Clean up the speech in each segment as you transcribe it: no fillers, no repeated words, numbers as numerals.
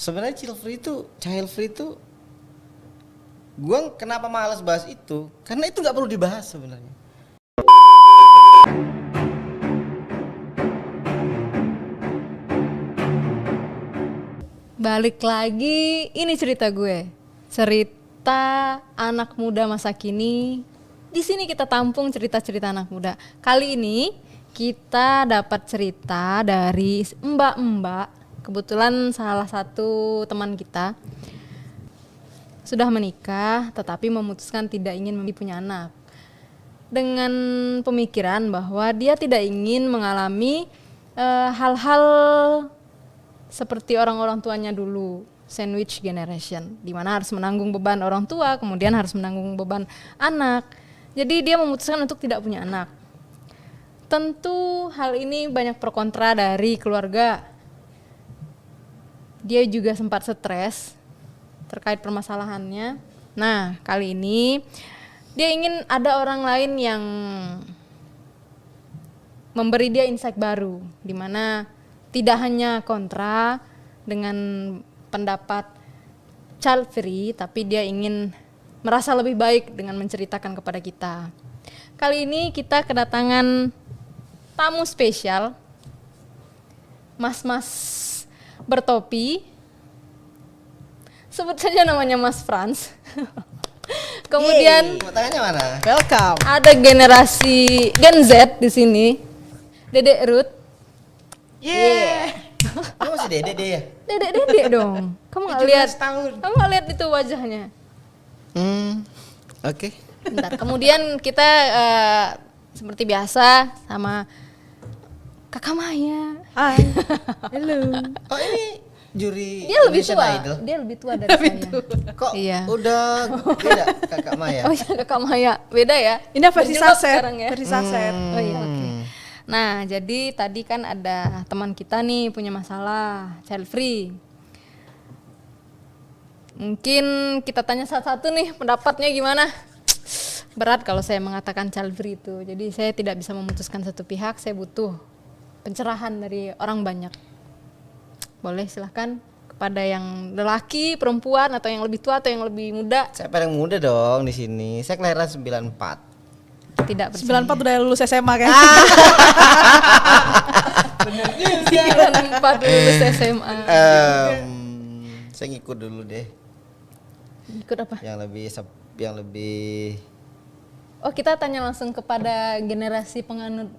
Sebenarnya child free itu gue kenapa malas bahas itu? Karena itu nggak perlu dibahas sebenarnya. Balik lagi, ini cerita gue. Cerita anak muda masa kini. Di sini kita tampung cerita-cerita anak muda. Kali ini kita dapat cerita dari mbak-mbak. Kebetulan salah satu teman kita sudah menikah tetapi memutuskan tidak ingin punya anak. Dengan pemikiran bahwa dia tidak ingin mengalami hal-hal seperti orang-orang tuanya dulu, sandwich generation, di mana harus menanggung beban orang tua, kemudian harus menanggung beban anak. Jadi dia memutuskan untuk tidak punya anak. Tentu hal ini banyak pro kontra dari keluarga. Dia juga sempat stres terkait permasalahannya. Nah, kali ini dia ingin ada orang lain yang memberi dia insight baru, di mana tidak hanya kontra dengan pendapat child free, tapi dia ingin merasa lebih baik dengan menceritakan kepada kita. Kali ini kita kedatangan tamu spesial, mas-mas bertopi, sebut saja namanya Mas Frans. Kemudian Tangannya mana? Welcome. ada generasi Gen Z di sini, Dedek Ruth. Yeah. Dia masih dede ya? Dedek dong. Kamu nggak lihat? 17 tahun. Kamu nggak lihat itu wajahnya? Oke. Bentar. Kemudian kita seperti biasa sama Kakak Maya. Hai. Halo. Oh ini juri Dia lebih Indonesian tua. Idol. Dia lebih tua dari saya. Kok Iya. udah beda Kakak Maya? Oh iya, Kakak Maya. Beda ya? Ini versi Berjilbab saset. sekarang ya. Versi saset. Oh iya, oke. Nah, jadi tadi kan ada teman kita nih punya masalah child free. Mungkin kita tanya satu-satu nih pendapatnya gimana. Berat kalau saya mengatakan child free itu. Jadi saya tidak bisa memutuskan satu pihak, saya butuh pencerahan dari orang banyak. Boleh silahkan kepada yang lelaki, perempuan, atau yang lebih tua atau yang lebih muda. Saya paling muda dong di sini. Saya kelahiran 94. Tidak percaya. 94 udah lulus SMA kan? Bener juga. 94 lulus SMA. Saya ngikut dulu deh. Ikut apa? Yang lebih Oh, kita tanya langsung kepada generasi penganut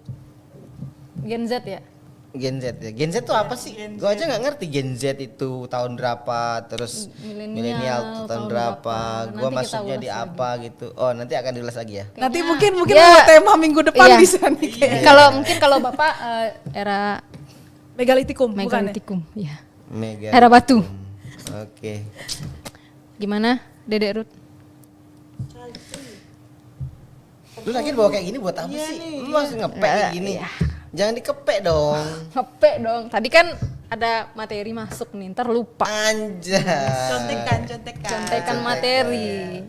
Gen Z ya? Gen Z ya. Gen Z itu apa sih? Gue aja nggak ngerti Gen Z itu tahun berapa, terus milenial tahun berapa. Gue Nanti kita masuknya ulas di lagi. apa gitu. Oh nanti akan diulas lagi ya. Nanti Kayaknya- mungkin Ya. buat tema minggu depan Iya. bisa nih kayak. Kalau Bapak era Megalitikum bukan ya? Megalitikum, ya. Mega. Era batu. Oke. Gimana, Dedek Ruth? Lu lagi bawa kayak gini buat apa sih? Lu masih ngepek kayak gini. Jangan dikepek dong. Ngepek dong. Tadi kan ada materi masuk nih, ntar lupa. Anjay. Contekan materi.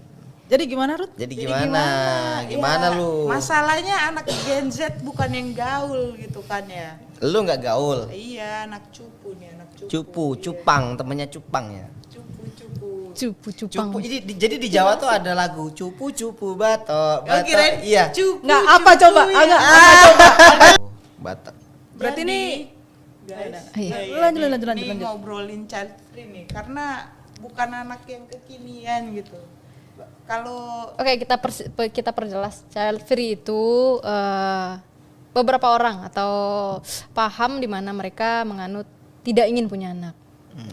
Jadi gimana Ruth? Jadi gimana? Gimana Ya, lu? Masalahnya anak Gen Z bukan yang gaul gitu kan ya. Lu nggak gaul. Iya, anak cupu nih, anak cupu. Cupu, Iya. cupang, temennya cupang ya. Cupu. Cupu-cupang. Cupu. Jadi di Jawa tuh ada lagu cupu batok. Oh, kirain Iya. cupu. Nggak apa coba? ya. Agak Batak. berarti ini Guys, Iya. Lanjut. Ini ngobrolin child free nih karena bukan anak yang kekinian gitu. Kalau Oke, kita perjelas. Child free itu beberapa orang atau paham di mana mereka menganut tidak ingin punya anak.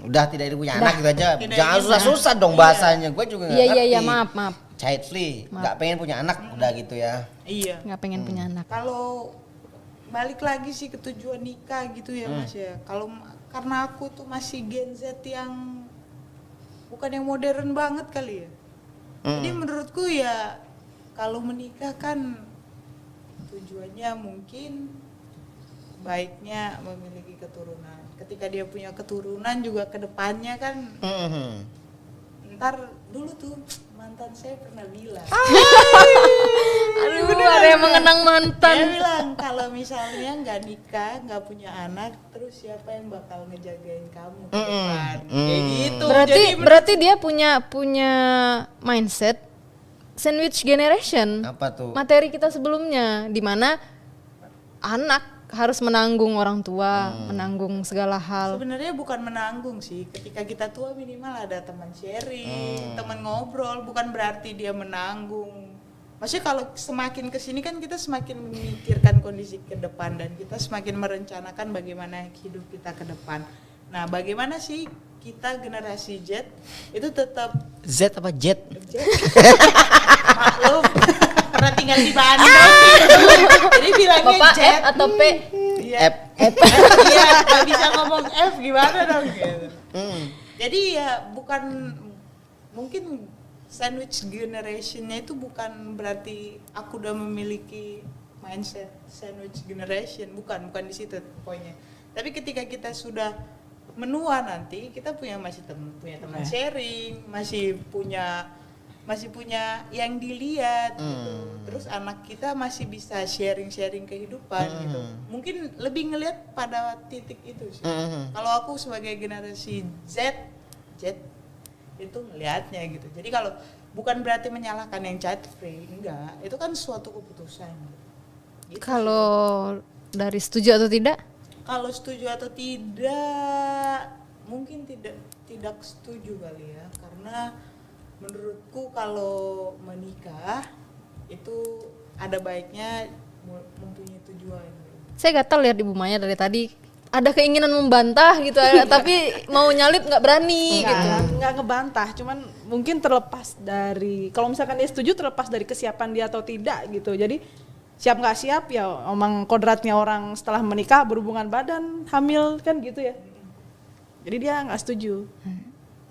Udah tidak punya anak gitu aja. Tidak Jangan ingin. susah-susah dong bahasanya. Gue juga nggak ngerti. Iya, maaf. Child free, nggak pengen punya anak, udah gitu ya. iya. Nggak pengen punya anak. Kalau balik lagi sih ke tujuan nikah gitu ya Mas ya. Kalau karena aku tuh masih Gen Z yang bukan yang modern banget kali ya. Jadi menurutku ya kalau menikah kan tujuannya mungkin baiknya memiliki keturunan. Ketika dia punya keturunan juga ke depannya kan ntar dulu tuh mantan saya pernah bilang. Aduh, ada yang mengenang mantan. Dia bilang kalau misalnya nggak nikah, nggak punya anak, terus siapa yang bakal ngejagain kamu ke depan? Kayak gitu. Berarti dia punya mindset sandwich generation. Apa tuh? Materi kita sebelumnya, di mana anak harus menanggung orang tua, menanggung segala hal. Sebenarnya bukan menanggung sih. Ketika kita tua minimal ada teman sharing, teman ngobrol. Bukan berarti dia menanggung. Maksudnya kalau semakin kesini kan kita semakin memikirkan kondisi ke depan dan kita semakin merencanakan bagaimana hidup kita ke depan. Nah, bagaimana sih kita generasi Z itu tetap Z apa jet? maklum karena tinggal di Bandung. Jadi bilangnya Bapak Z F atau P? Iya. F. Iya, nggak bisa ngomong F gimana dong gitu. Jadi ya bukan mungkin sandwich generationnya itu bukan berarti aku udah memiliki mindset sandwich generation, bukan di situ poinnya. Tapi ketika kita sudah menua nanti kita punya teman sharing, masih punya yang dilihat gitu. Terus anak kita masih bisa sharing kehidupan gitu. Mungkin lebih ngelihat pada titik itu sih. Kalau aku sebagai generasi Z itu ngelihatnya gitu. Jadi kalau bukan berarti menyalahkan yang child free, enggak. Itu kan suatu keputusan. Gitu. Kalau dari setuju atau tidak? Kalau setuju atau tidak, mungkin tidak setuju kali ya, karena menurutku kalau menikah itu ada baiknya mempunyai tujuan. Saya gatal lihat Ibu Maya dari tadi. Ada keinginan membantah gitu, tapi mau nyalip nggak berani gitu. Nggak ngebantah, cuman mungkin terlepas dari, kalau misalkan dia setuju terlepas dari kesiapan dia atau tidak gitu. Jadi siap nggak siap ya emang kodratnya orang setelah menikah berhubungan badan hamil kan gitu ya. Jadi dia nggak setuju.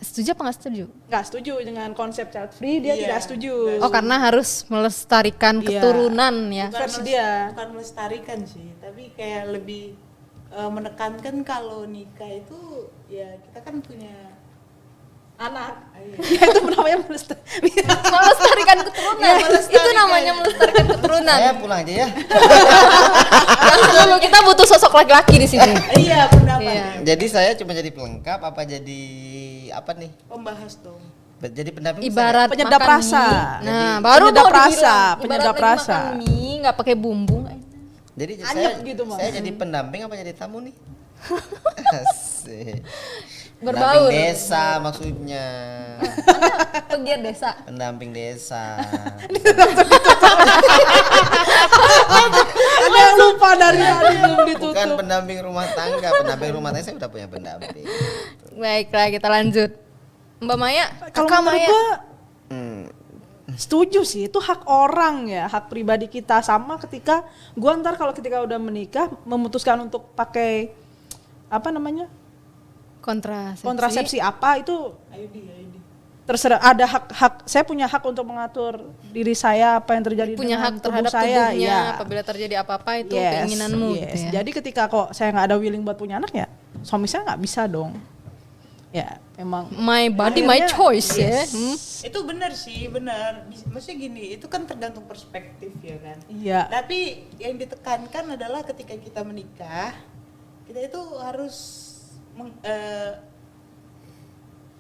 Setuju apa nggak setuju? Nggak setuju dengan konsep child free, dia tidak setuju. Oh, karena harus melestarikan Iya. keturunan ya. Versi dia. Bukan melestarikan sih, tapi kayak lebih menekankan kalau nikah itu ya kita kan punya Anak. iya. Ya itu namanya Melestarikan keturunan. Itu namanya melestarikan keturunan. Saya pulang aja ya. Jangan dulu, kita butuh sosok laki-laki di sini. Iya pendapat. Iya. Jadi saya cuma jadi pelengkap apa jadi apa nih? Pembahas dong. Jadi pendamping bisa Ibarat Penyedap makan rasa. mie. Nah, baru Penyedap mau rasa, dibilang, penyedap ibarat lagi rasa. makan mie nggak pakai bumbu. nggak? Jadi Anyep gitu, Mas. saya jadi pendamping apa jadi tamu nih? Asik. Berbaur. Pendamping desa maksudnya. Pegiat desa. Pendamping desa. Ada yang lupa dari tadi belum ditutup. Bukan pendamping rumah tangga. Pendamping rumah tangga saya udah punya pendamping. Baiklah, kita lanjut. Mbak Maya, Kalau Kakak menurut Maya. gua Hmm. setuju sih, itu hak orang ya, hak pribadi kita. Sama ketika gua ntar kalau ketika udah menikah memutuskan untuk pakai apa namanya kontrasepsi apa itu Ayo terserah, ada hak saya punya hak untuk mengatur diri saya apa yang terjadi Punya dengan hak terhadap tubuh saya tubuhnya, ya. apabila terjadi apa-apa itu Yes, keinginanmu yes. gitu ya. Jadi ketika kok saya nggak ada willing buat punya anak ya suami saya nggak bisa dong ya, emang My body, my Akhirnya, choice ya. Itu benar sih, benar. Maksudnya gini, itu kan tergantung perspektif ya kan. iya. Tapi yang ditekankan adalah ketika kita menikah, kita itu harus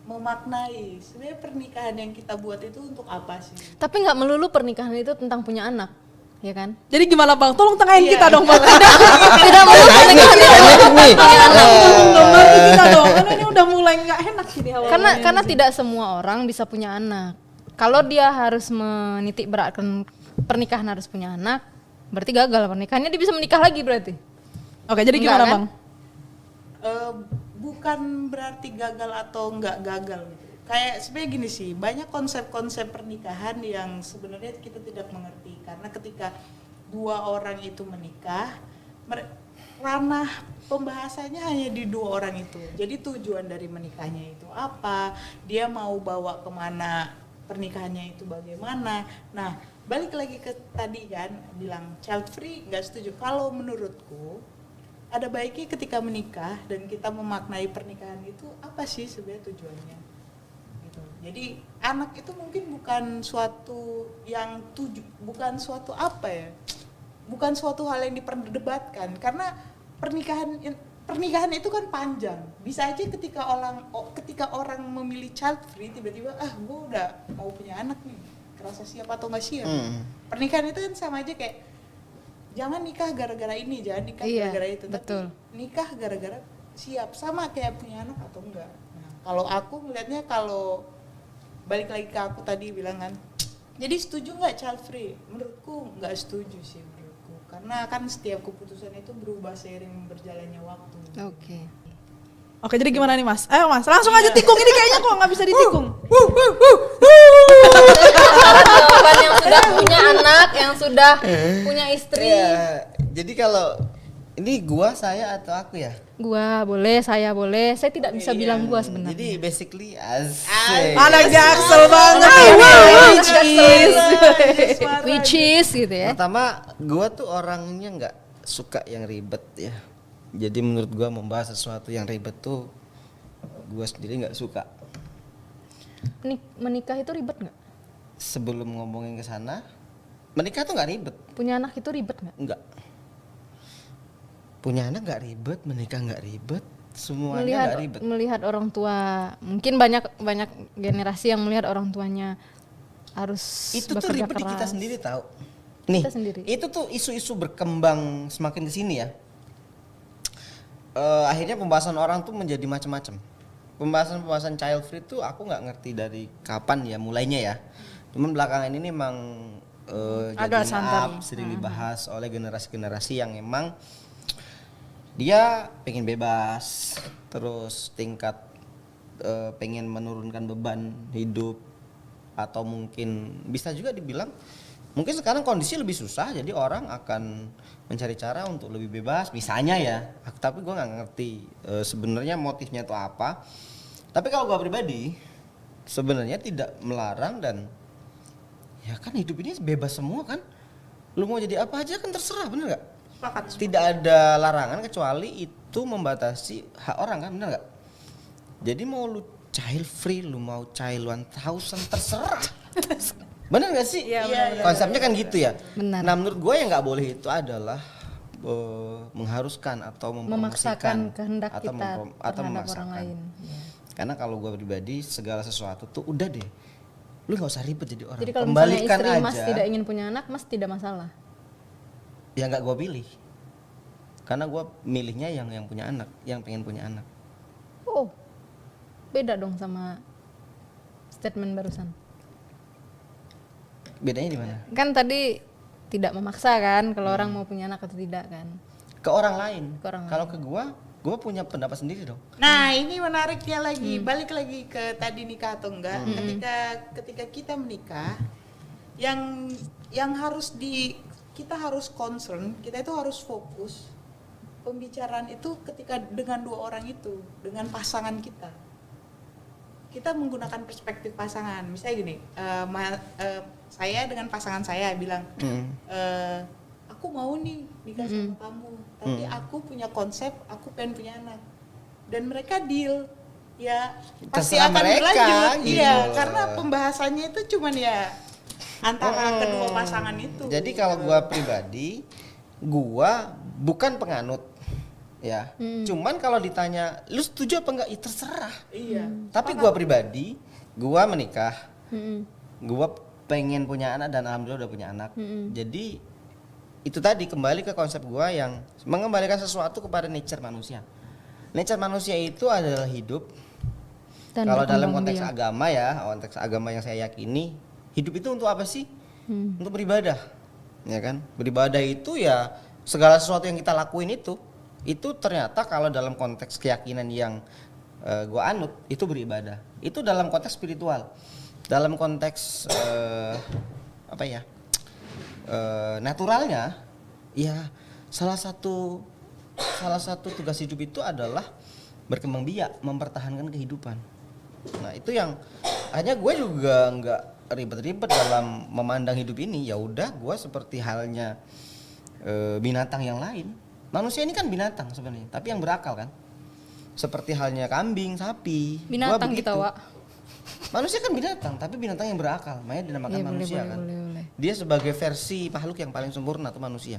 memaknai sebenarnya pernikahan yang kita buat itu untuk apa sih? Tapi nggak melulu pernikahan itu tentang punya anak, ya kan? Jadi gimana Bang, tolong tengahin Iya. kita dong Bang. Tidak melulu pernikahan itu Enak nih. Tolong bantu kita dong, karena ini udah mulai nggak enak sini awalnya. karena tidak semua orang bisa punya anak. Kalau dia harus menitik beratkan pernikahan harus punya anak, berarti gagal pernikahannya, dia bisa menikah lagi berarti. Oke, jadi Enggak, gimana kan? Bang? Bukan berarti gagal atau nggak gagal gitu. Kayak sebenarnya gini sih, banyak konsep-konsep pernikahan yang sebenarnya kita tidak mengerti karena ketika dua orang itu menikah, ranah pembahasannya hanya di dua orang itu. Jadi tujuan dari menikahnya itu apa, dia mau bawa kemana, pernikahannya itu bagaimana. Nah, balik lagi ke tadi kan, bilang child free nggak setuju. Kalau menurutku ada baiknya ketika menikah dan kita memaknai pernikahan itu apa sih sebenarnya tujuannya gitu. Jadi anak itu mungkin bukan suatu yang bukan suatu apa ya, bukan suatu hal yang diperdebatkan, karena pernikahan itu kan panjang. Bisa aja ketika orang memilih child free, tiba-tiba gue udah mau punya anak nih, kerasa siap atau nggak siap. Pernikahan itu kan sama aja kayak jangan nikah gara-gara ini, jangan nikah gara-gara itu, betul. tapi nikah gara-gara siap, sama kayak punya anak atau enggak. Nah, kalau aku melihatnya, kalau balik lagi ke aku tadi bilang kan, jadi setuju nggak child free? Menurutku nggak setuju sih, menurutku, karena kan setiap keputusan itu berubah seiring berjalannya waktu. Oke, jadi gimana nih Mas? Ayo Mas, langsung aja tikung, ini kayaknya kok nggak bisa ditikung. Jawaban yang sudah punya anak, yang sudah punya istri. Iya, jadi kalau ini gua, saya atau aku ya? Gua boleh, saya boleh. Saya tidak bisa bilang gua sebenarnya. Jadi basically asik. Anak Jaksel banget. Which is gitu ya. Pertama, gua tuh orangnya nggak suka yang ribet ya. Jadi menurut gua membahas sesuatu yang ribet tuh gua sendiri nggak suka. Menikah itu ribet nggak? Sebelum ngomongin ke sana, menikah tuh nggak ribet. Punya anak itu ribet nggak? Enggak. Punya anak nggak ribet, menikah nggak ribet, semuanya nggak ribet. Melihat orang tua, mungkin banyak generasi yang melihat orang tuanya harus Itu tuh bekerja ribet di keras. kita sendiri tahu. Nih, Kita sendiri. itu tuh isu-isu berkembang semakin kesini ya. Akhirnya pembahasan orang tuh menjadi macam-macam. Pembahasan child free tuh aku nggak ngerti dari kapan ya mulainya ya. Cuman belakangan ini memang Agak jadi santer. sering dibahas oleh generasi-generasi yang emang dia pengen bebas, terus tingkat pengen menurunkan beban hidup, atau mungkin bisa juga dibilang mungkin sekarang kondisi lebih susah, jadi orang akan mencari cara untuk lebih bebas misalnya ya. Tapi gue nggak ngerti sebenarnya motifnya itu apa. Tapi kalau gue pribadi sebenarnya tidak melarang, dan ya kan hidup ini bebas semua kan, lu mau jadi apa aja kan terserah, bener nggak? Tidak ada larangan kecuali itu membatasi hak orang kan, bener nggak? Jadi mau lu child free, lu mau child 1000 terserah. Bener gak sih? Iya, Konsepnya kan gitu ya. Benar. Nah menurut gue yang nggak boleh itu adalah mengharuskan atau Memaksakan mempromosikan kehendak atau kita atau terhadap memaksakan. orang lain. Ya. Karena kalau gue pribadi segala sesuatu tuh udah deh, lu nggak usah ribet jadi orang. Jadi kalau misalnya Kembalikan istri aja. Mas tidak ingin punya anak, Mas tidak masalah. Ya nggak gue pilih. Karena gue milihnya yang punya anak, yang pengen punya anak. Oh, beda dong sama statement barusan. Bedanya di mana? Kan tadi tidak memaksa kan kalau orang mau punya anak atau tidak kan. Ke orang lain. Ke orang Kalau ke gue punya pendapat sendiri dong. Nah, ini menariknya lagi, balik lagi ke tadi nikah atau enggak. Ketika kita menikah, yang harus kita harus concern, kita itu harus fokus pembicaraan itu ketika dengan dua orang itu, dengan pasangan kita. Kita menggunakan perspektif pasangan. Misalnya gini, saya dengan pasangan saya bilang, aku mau nih nikah sama kamu, tapi aku punya konsep, aku pengen punya anak, dan mereka deal, ya pasti Terserah akan mereka, berlanjut, gitu. iya, karena pembahasannya itu cuman ya antara kedua pasangan itu. Jadi kalau gue pribadi, gue bukan penganut, ya. Cuman kalau ditanya, lu setuju apa enggak? Ya terserah. Iya. Tapi gue pribadi, gue menikah, gue pengen punya anak dan alhamdulillah udah punya anak. Jadi itu tadi kembali ke konsep gue yang mengembalikan sesuatu kepada nature manusia. Nature manusia itu adalah hidup. Dan Kalau dalam berkembang konteks biak. agama ya, konteks agama yang saya yakini, hidup itu untuk apa sih? Untuk beribadah, ya kan? Beribadah itu ya segala sesuatu yang kita lakuin itu ternyata kalau dalam konteks keyakinan yang gue anut itu beribadah. Itu dalam konteks spiritual. Dalam konteks apa ya? Naturalnya, ya salah satu tugas hidup itu adalah berkembang biak, mempertahankan kehidupan. Nah itu yang hanya gue juga nggak ribet-ribet dalam memandang hidup ini. Ya udah, gue seperti halnya binatang yang lain. Manusia ini kan binatang sebenarnya, tapi yang berakal kan. Seperti halnya kambing, sapi. Binatang Gua kita, begitu. Wak. Manusia kan binatang, tapi binatang yang berakal, makanya dinamakan Iya, boleh, manusia boleh, kan. boleh. Dia sebagai versi makhluk yang paling sempurna tuh manusia.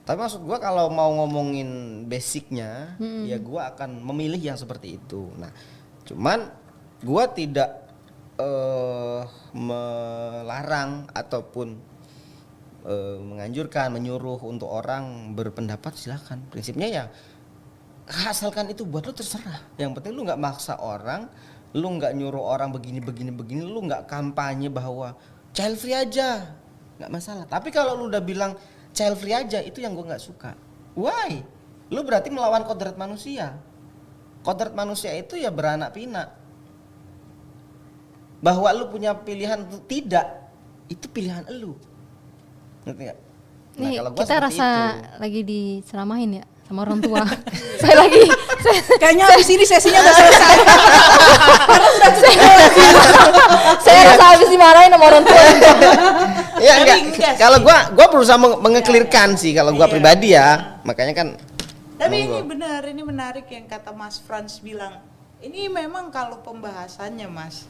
Tapi maksud gua kalau mau ngomongin basicnya, ya gua akan memilih yang seperti itu. Nah, cuman gua tidak melarang ataupun menganjurkan, menyuruh untuk orang berpendapat, silakan. Prinsipnya ya asalkan itu buat lu terserah. Yang penting lu nggak maksa orang, lu nggak nyuruh orang begini, lu nggak kampanye bahwa child free aja, nggak masalah. Tapi kalau lu udah bilang child free aja, itu yang gua nggak suka. Why? Lu berarti melawan kodrat manusia. Kodrat manusia itu ya beranak pinak. Bahwa lu punya pilihan untuk tidak, itu pilihan lu. Ngerti nggak? Nah, Nih kalau gua kita seperti rasa itu. lagi diceramahin ya sama orang tua. saya Kayaknya habis ini sesinya udah selesai. saya rasa habis dimarahin sama orang tua. Ya enggak. enggak Kalau sih. gua berusaha mengeklirkan sih kalau gua pribadi ya. Makanya kan Tapi monggo. ini benar, ini menarik yang kata Mas Frans bilang. Ini memang kalau pembahasannya Mas,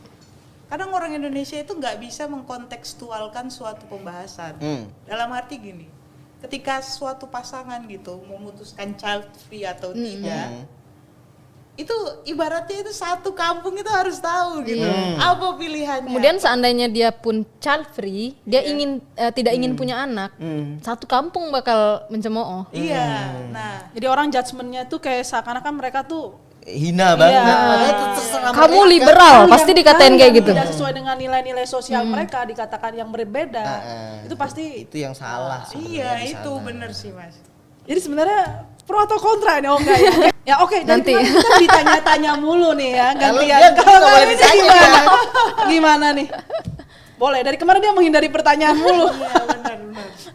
kadang orang Indonesia itu nggak bisa mengkontekstualkan suatu pembahasan. Dalam arti gini, ketika suatu pasangan gitu memutuskan child free atau tidak, itu ibaratnya itu satu kampung itu harus tahu gitu apa pilihannya. Kemudian seandainya dia pun child free, dia ingin tidak ingin punya anak, satu kampung bakal mencemooh. Iya, nah Jadi orang judgementnya tuh kayak seakan-akan mereka tuh hina banget. Padahal itu terserah Kamu mereka. liberal, pasti dikatain kayak yang gitu. tidak sesuai dengan nilai-nilai sosial mereka dikatakan yang berbeda. Itu pasti. Itu yang salah sebenarnya iya di itu sana. bener sih Mas. Jadi sebenarnya pro atau kontra nih? Oh enggak ya? Ya oke, dari Nanti. kemarin kita ditanya-tanya mulu nih ya, gantian. dia Kalau nggak boleh kali ini ditanya, gimana? Gimana nih? Boleh, dari kemarin dia menghindari pertanyaan mulu. Iya benar.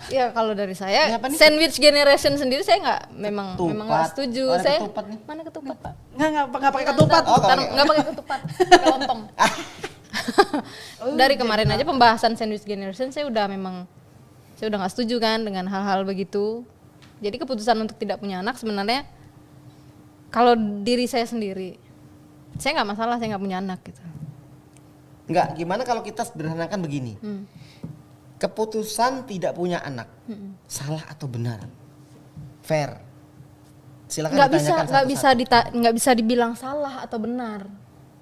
Ya kalau dari Ini saya apa nih? sandwich generation sendiri saya nggak memang Ketupat. nggak setuju. Oh, ada Saya ketupat nih. mana ketupat Pak? Nggak pakai ketupat. Oh, kalau Nggak pakai ketupat, pakai lontong. Dari kemarin aja pembahasan sandwich generation saya udah nggak setuju kan dengan hal-hal begitu. Jadi keputusan untuk tidak punya anak sebenarnya kalau diri saya sendiri, saya nggak masalah saya nggak punya anak gitu. Enggak, gimana kalau kita sederhanakan begini? Keputusan tidak punya anak, salah atau benar? Fair. Silakan ditanyakan satu-satu. Nggak bisa dibilang salah atau benar.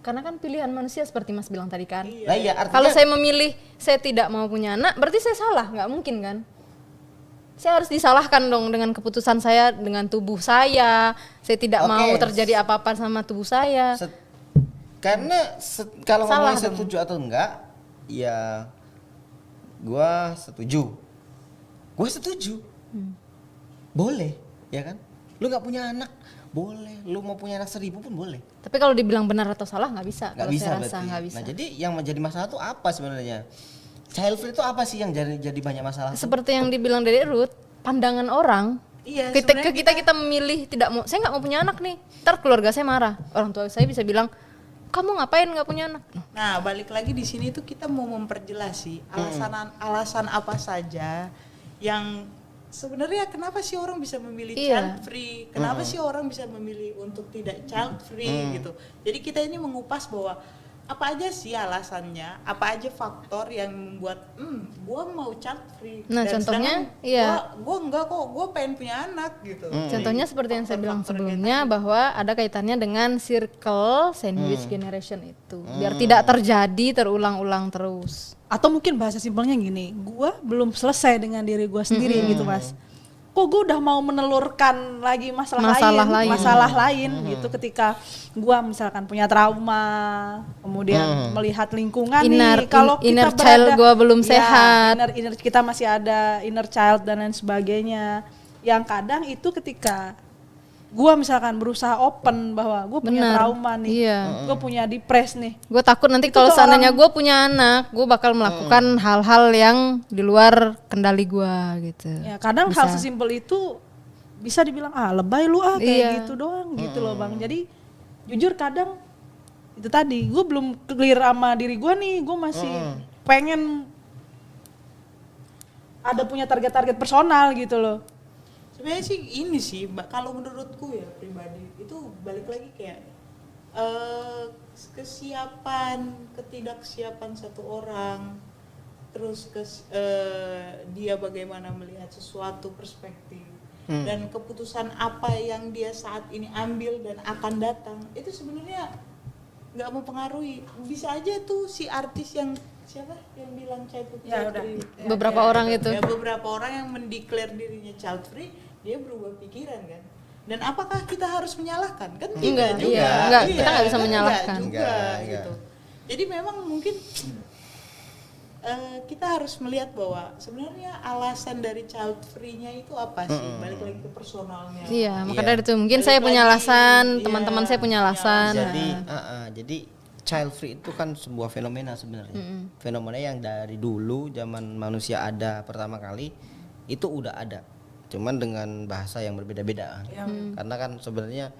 Karena kan pilihan manusia seperti Mas bilang tadi kan. Lah iya, artinya Kalau saya memilih saya tidak mau punya anak, berarti saya salah, nggak mungkin kan? Saya harus disalahkan dong dengan keputusan saya dengan tubuh saya. Saya tidak Oke. mau terjadi apa-apa sama tubuh saya. Karena kalau Salah ngomongin dong. setuju atau enggak, ya gua setuju. Gua setuju. Boleh, ya kan? Lu nggak punya anak, boleh. Lu mau punya anak 1000 pun boleh. Tapi kalau dibilang benar atau salah nggak bisa. Nggak Kalau bisa saya berarti. rasa nggak bisa. Nah, jadi yang menjadi masalah tuh apa sebenarnya? Child free itu apa sih yang jadi banyak masalah? Seperti yang dibilang dari Ruth, pandangan orang. Iya, Ketika sebenarnya kita memilih tidak mau, saya nggak mau punya anak nih. Ntar keluarga saya marah. Orang tua saya bisa bilang, kamu ngapain nggak punya anak? Nah, balik lagi di sini tuh kita mau memperjelas sih alasan apa saja yang sebenarnya kenapa sih orang bisa memilih Iya. child free? Kenapa sih orang bisa memilih untuk tidak child free gitu? Jadi kita ini mengupas bahwa apa aja sih alasannya, apa aja faktor yang membuat gua mau child free. Nah, Dan contohnya, sedangkan iya. gua enggak kok, gua pengen punya anak gitu. Contohnya seperti yang saya bilang Faktor-faktor sebelumnya bahwa ada kaitannya dengan circle sandwich generation itu. Biar tidak terjadi terulang-ulang terus. Atau mungkin bahasa simpelnya gini, gua belum selesai dengan diri gua sendiri gitu Mas. Kok gue udah mau menelurkan lagi masalah lain gitu ketika gua misalkan punya trauma, kemudian melihat lingkungan nih kalau inner kita child berada gua belum ya, sehat. inner kita masih ada inner child dan lain sebagainya. Yang kadang itu ketika gua misalkan berusaha open bahwa gua punya Benar. trauma nih, Iya. gua punya depres nih. Gue takut nanti Itu kalau ke seandainya orang- gue punya anak, gue bakal melakukan hal-hal yang di luar kendali gue gitu. Ya kadang hal sesimpel itu bisa dibilang lebay lu kayak Iya. gitu doang gitu loh Bang. Jadi jujur kadang itu tadi gue belum clear sama diri gue nih, gue masih pengen ada punya target-target personal gitu loh. Sebenarnya sih ini sih, kalau menurutku ya pribadi itu balik lagi kayak ketidaksiapan satu orang, terus dia bagaimana melihat sesuatu perspektif, dan keputusan apa yang dia saat ini ambil dan akan datang, itu sebenarnya nggak mempengaruhi. Bisa aja tuh si artis yang siapa yang bilang child free, Beberapa orang itu. ya, beberapa orang yang mendeklar dirinya child free, dia berubah pikiran kan. Dan apakah kita harus menyalahkan? Kan Enggak, juga. iya, enggak, kita nggak bisa menyalahkan. Enggak juga, gitu. Jadi memang mungkin kita harus melihat bahwa sebenarnya alasan dari child free-nya itu apa sih? Balik lagi ke personalnya. Iya, maka Iya. dari itu mungkin Balik saya punya lagi, alasan, iya, teman-teman saya punya alasan. Jadi child free itu kan sebuah fenomena sebenarnya. Fenomena yang dari dulu zaman manusia ada pertama kali itu udah ada. Cuman dengan bahasa yang berbeda-beda kan. Karena kan sebenarnya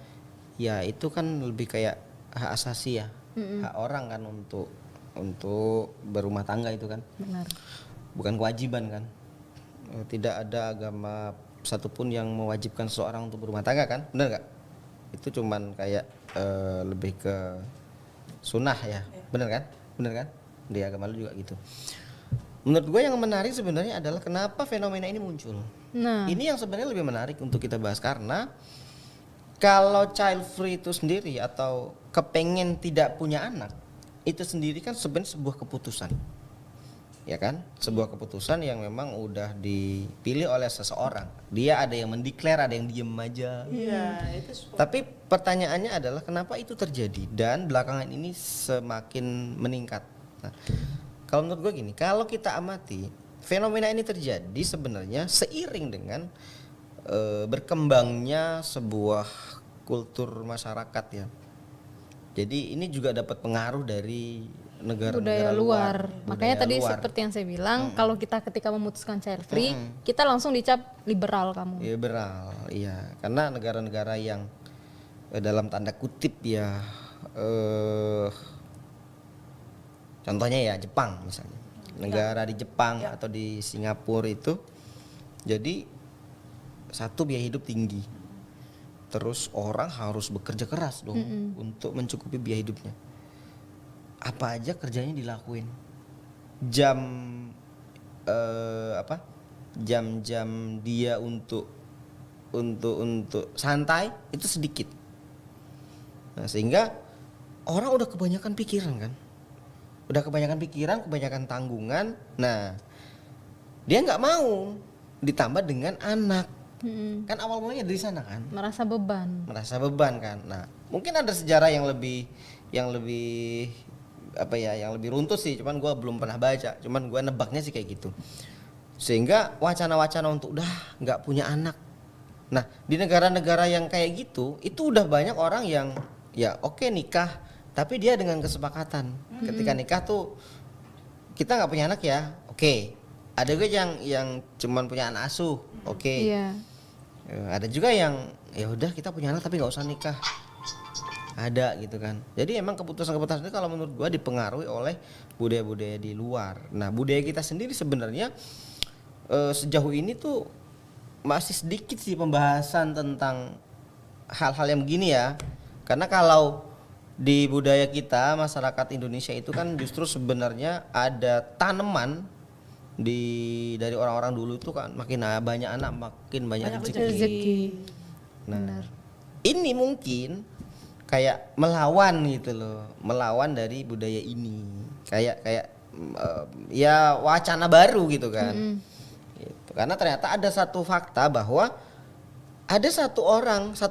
ya itu kan lebih kayak hak asasi ya. Hak orang kan untuk berumah tangga itu kan. Benar. Bukan kewajiban kan. Tidak ada agama satupun yang mewajibkan seseorang untuk berumah tangga kan, benar nggak? Itu cuman kayak lebih ke sunnah ya, benar kan? Benar kan? Di agama lu juga gitu. Menurut gue yang menarik sebenarnya adalah kenapa fenomena ini muncul. Nah, Ini yang sebenarnya lebih menarik untuk kita bahas karena kalau child free itu sendiri atau kepengen tidak punya anak itu sendiri kan sebenarnya sebuah keputusan, ya kan? Sebuah keputusan yang memang udah dipilih oleh seseorang. Dia ada yang mendeklar, ada yang diem aja. Iya, itu Tapi pertanyaannya adalah kenapa itu terjadi dan belakangan ini semakin meningkat. Nah, kalau menurut gue gini, kalau kita amati fenomena ini terjadi sebenarnya seiring dengan berkembangnya sebuah kultur masyarakat ya. Jadi ini juga dapat pengaruh dari budaya negara-negara luar. Makanya Budaya tadi luar. seperti yang saya bilang, kalau kita ketika memutuskan child free, kita langsung dicap liberal kamu. Liberal, iya. Karena negara-negara yang dalam tanda kutip ya, contohnya ya Jepang misalnya, negara di Jepang atau di Singapura itu, jadi satu biaya hidup tinggi, terus orang harus bekerja keras dong untuk mencukupi biaya hidupnya. Apa aja kerjanya dilakuin, jam jam-jam dia untuk santai itu sedikit. Nah, sehingga orang udah kebanyakan pikiran kan, kebanyakan tanggungan. Nah, dia nggak mau ditambah dengan anak. Kan awal mulanya dari sana kan, Merasa beban. kan. Nah, mungkin ada sejarah yang lebih yang lebih runtut sih, cuman gue belum pernah baca, cuman gue nebaknya sih kayak gitu. Sehingga wacana-wacana untuk udah nggak punya anak. Nah, di negara-negara yang kayak gitu itu udah banyak orang yang ya oke nikah, tapi dia dengan kesepakatan. Ketika nikah tuh kita nggak punya anak ya, oke. Ada juga yang cuman punya anak asuh, oke. Iya. Ada juga yang ya udah kita punya anak tapi nggak usah nikah, ada gitu kan. Jadi emang keputusan-keputusan itu kalau menurut gua dipengaruhi oleh budaya-budaya di luar. Nah, budaya kita sendiri sebenarnya sejauh ini tuh masih sedikit sih pembahasan tentang hal-hal yang begini ya. Karena kalau di budaya kita masyarakat Indonesia itu kan justru sebenarnya ada tanaman dari orang-orang dulu itu kan makin banyak anak makin banyak rezeki. Nah, ini mungkin kayak melawan gitu loh, melawan dari budaya ini. Kayak ya wacana baru gitu kan. Gitu. Karena ternyata ada satu fakta bahwa ada satu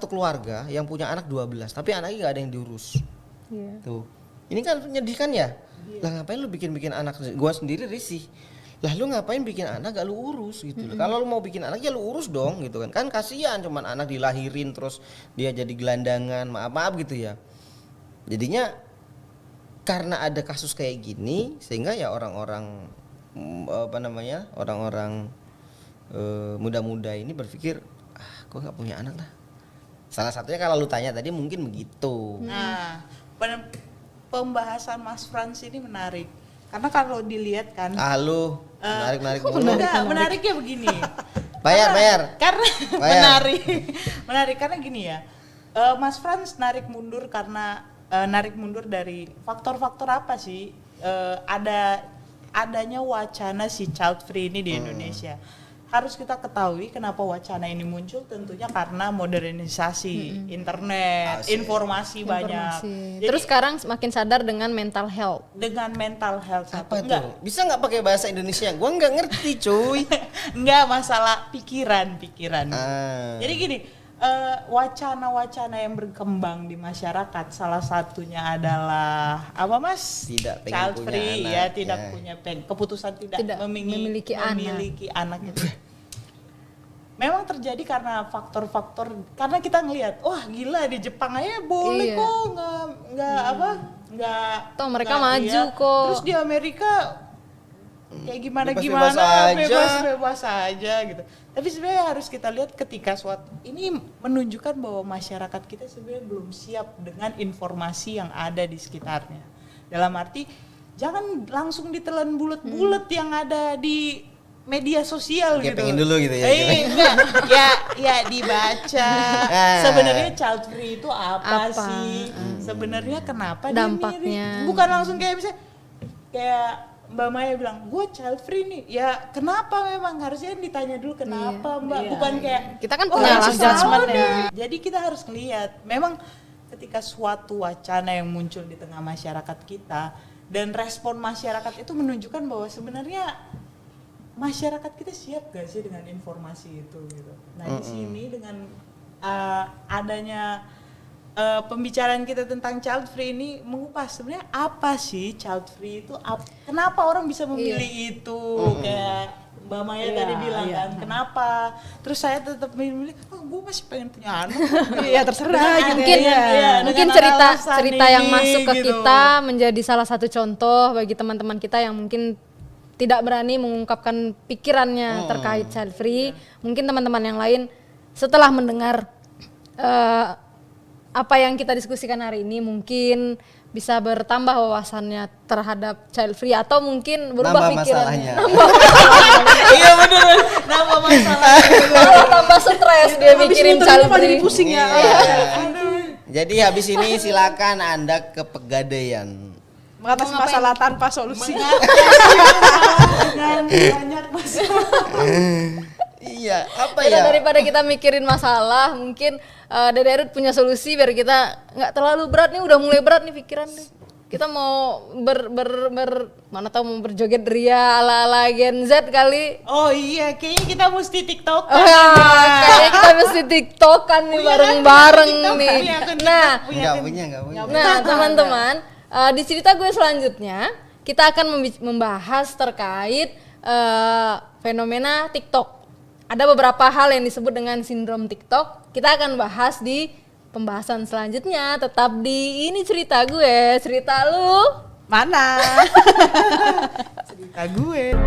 keluarga yang punya anak 12, tapi anaknya nggak ada yang diurus. Iya. Tuh. Ini kan menyedihkan ya. Lah ngapain lu bikin anak? Gua sendiri risih. Lah lu ngapain bikin anak gak lu urus gitu loh. Kalau lu mau bikin anak ya lu urus dong gitu kan. Kan kasihan cuman anak dilahirin terus dia jadi gelandangan, maaf gitu ya. Jadinya karena ada kasus kayak gini sehingga ya orang-orang orang-orang muda-muda ini berpikir gua nggak punya anak lah. Salah satunya kalau lu tanya tadi mungkin begitu. Nah, pembahasan Mas Frans ini menarik. Karena kalau dilihat kan Lu menarik mulu. menariknya begini. Bayar. Karena Bayar. menarik karena gini ya. Mas Frans narik mundur karena narik mundur dari faktor-faktor apa sih adanya wacana si child free ini di Indonesia. Harus kita ketahui kenapa wacana ini muncul, tentunya karena modernisasi internet, informasi banyak. Jadi, Terus sekarang semakin sadar dengan mental health. dengan mental health Apa enggak tuh? Bisa nggak pakai bahasa Indonesia? Gua nggak ngerti, cuy. enggak masalah pikiran. Ah. Jadi gini, wacana-wacana yang berkembang di masyarakat salah satunya adalah apa Mas? Tidak pengen child punya free anak, ya, tidak ya. punya keputusan tidak, Tidak memiliki anak itu. Memang terjadi karena faktor-faktor, karena kita ngelihat, wah gila di Jepang aja boleh Iya. kok, nggak Toh mereka nggak, maju iya. kok. Terus di Amerika kayak gimana Bebas-bebas aja. bebas aja gitu. Tapi sebenarnya harus kita lihat ketika ini menunjukkan bahwa masyarakat kita sebenarnya belum siap dengan informasi yang ada di sekitarnya. Dalam arti jangan langsung ditelan bulat-bulat yang ada di media sosial Kayak gitu. pengen dulu gitu ya, Enggak. ya dibaca. Ah. Sebenarnya child free itu apa? Apa? Sih? Sebenarnya kenapa dia Dampaknya. mirip? Bukan langsung kayak misalnya kayak Mbak Maya bilang, gue child free nih. Ya kenapa memang harusnya ditanya dulu kenapa Mbak. Bukan kayak Kita kan "Oh, punya langsung alasan." judgement ya. Jadi kita harus ngelihat memang ketika suatu wacana yang muncul di tengah masyarakat kita dan respon masyarakat itu menunjukkan bahwa sebenarnya masyarakat kita siap gak sih dengan informasi itu gitu. Nah di sini dengan adanya pembicaraan kita tentang child free ini mengupas sebenarnya apa sih child free itu, kenapa orang bisa memilih itu, kayak Mbak Maya tadi bilang kan, kenapa? Terus saya tetap memilih, gue masih pengen punya anak. Iya terserah gitu Mungkin ya. mungkin dengan alasan cerita yang ini, masuk ke gitu. kita menjadi salah satu contoh bagi teman-teman kita yang mungkin tidak berani mengungkapkan pikirannya terkait child free. Mungkin teman-teman yang lain setelah mendengar apa yang kita diskusikan hari ini mungkin bisa bertambah wawasannya terhadap child free atau mungkin berubah Nambah pikirannya. masalahnya. Iya bener. Nama masalah Malah tambah stres dia mikirin child Jadi free. pusing ya. Iya. Jadi habis ini silakan Anda ke Pegadaian. Mengatasi masalah tanpa solusi. dengan banyak masalah. Iya, apa Yaudah, ya? daripada kita mikirin masalah, mungkin Dede Erut punya solusi biar kita nggak terlalu berat nih, udah mulai berat nih pikiran nih. Kita mau mana tahu mau berjoget ria ala Gen Z kali. Oh iya, kayaknya kita mesti TikTok. Kayaknya kita mesti TikTokan nih bareng-bareng nih. Nah, Enggak punya. nah teman-teman, di cerita gue selanjutnya kita akan membahas terkait fenomena TikTok. Ada beberapa hal yang disebut dengan sindrom TikTok. Kita akan bahas di pembahasan selanjutnya. Tetap di ini cerita gue, cerita lu. Mana? Cerita gue.